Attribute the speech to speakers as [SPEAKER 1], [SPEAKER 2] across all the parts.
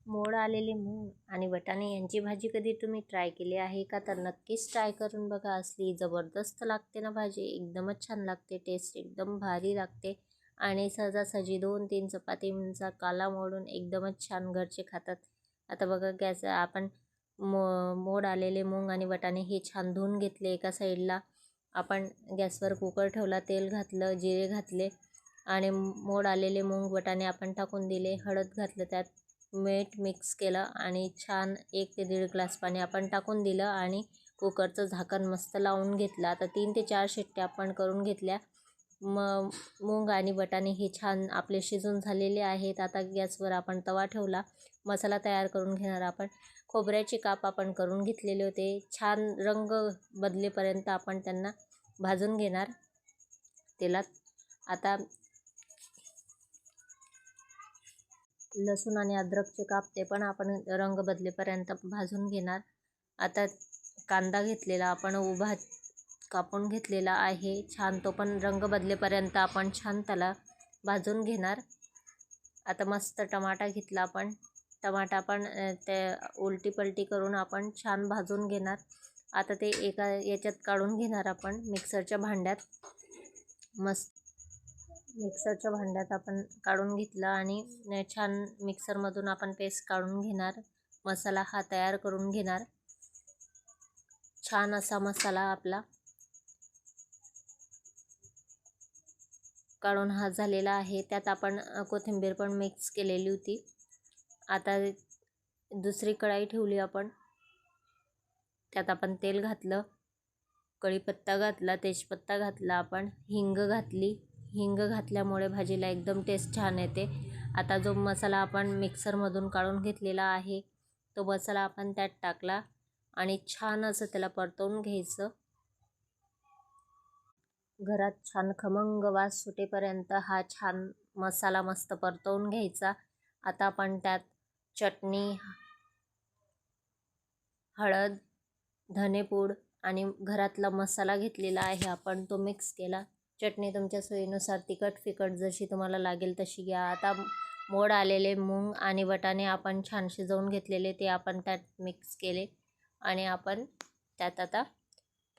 [SPEAKER 1] मोड आलेले मूग आणि वाटाणे यांची भाजी कधी तुम्ही ट्राय केली आहे का? तर नक्कीच ट्राय करून बघा. असली जबरदस्त लागते ना भाजी, एकदमच छान लागते. टेस्ट एकदम भारी लागते आणि सहजासहजी 2-3 चपातींचा काला मोडून एकदमच छान घरचे खातात. आता बघा गॅस आपण मोड आलेले मूग आणि वाटाणे हे छान धुवून घेतले. एका साईडला आपण गॅसवर कुकर ठेवला, तेल घातलं, जिरे घातले आणि मोड आलेले मूग वाटाणे आपण टाकून दिले. हळद घातलं, त्यात मीठ मिक्स केलं आणि छान 1 ते 1.5 ग्लास पाणी आपण टाकून दिलं आणि कुकरचं झाकण मस्त लावून घेतलं. आता 3 ते 4 शिट्ट्या आपण करून घेतल्या. मूग आणि वाटाणे हे छान आपले शिजून झालेले आहेत. आता गॅसवर आपण तवा ठेवला. मसाला तयार करून घेणार आपण. खोबऱ्याचे काप आपण करून घेतलेले होते. छान रंग बदलेपर्यंत आपण त्यांना भाजून घेणार तेलात. आता लसूण आणि अद्रकचे काप ते पण आपण रंग बदलेपर्यंत भाजून घेणार. आता कांदा घेतलेला आपण उभा कापून घेतलेला आहे. छान तो पण रंग बदलेपर्यंत आपण छान त्याला भाजून घेणार. आता मस्त टमाटा घेतला आपण. टमाटा पण ते उलटी पलटी करून आपण छान भाजून घेणार. आता ते एका याच्यात काढून घेणार आपण मिक्सरच्या भांड्यात. मिक्सरच्या भांड्यात आपण काढून घेतलं आणि छान मिक्सरमधून आपण पेस्ट काढून घेणार. मसाला हा तयार करून घेणार. छान असा मसाला आपला काढून हा झालेला आहे. त्यात आपण कोथिंबीर पण मिक्स केलेली होती. आता दुसरी कढाई ठेवली आपण. त्यात आपण तेल घातलं, कढीपत्ता घातला, तेजपत्ता घातला, आपण हिंग घातली. हिंग घातल्यामुळे भाजीला एकदम टेस्ट छान येते. आता जो मसाला आपण मिक्सरमधून काढून घेतलेला आहे तो मसाला आपण त्यात टाकला आणि छान असं त्याला परतवून घ्यायचं. घरात छान खमंग वास सुटेपर्यंत हा छान मसाला मस्त परतवून घ्यायचा. आता आपण त्यात चटणी, हळद, धनेपूड आणि घरातला मसाला घेतलेला आहे आपण तो मिक्स केला. चटणी तुमच्या सोयीनुसार तिखट फिकट जशी तुम्हाला लागेल तशी घ्या. आता मोड आलेले मूग आणि वाटाणे आपण छान शिजवून घेतलेले ते आपण त्यात मिक्स केले आणि आपण त्यात आता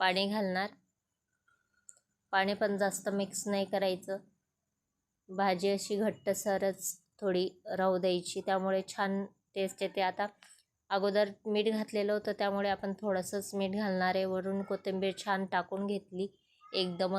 [SPEAKER 1] पाणी घालणार. पाणी पण जास्त मिक्स नाही करायचं. भाजी अशी घट्टसरच थोडी राहू द्यायची, त्यामुळे छान टेस्ट येते. आता अगोदर मीठ घातलेलं होतं त्यामुळे आपण थोडंसंच मीठ घालणार आहे. वरून कोथिंबीर छान टाकून घेतली. एकदम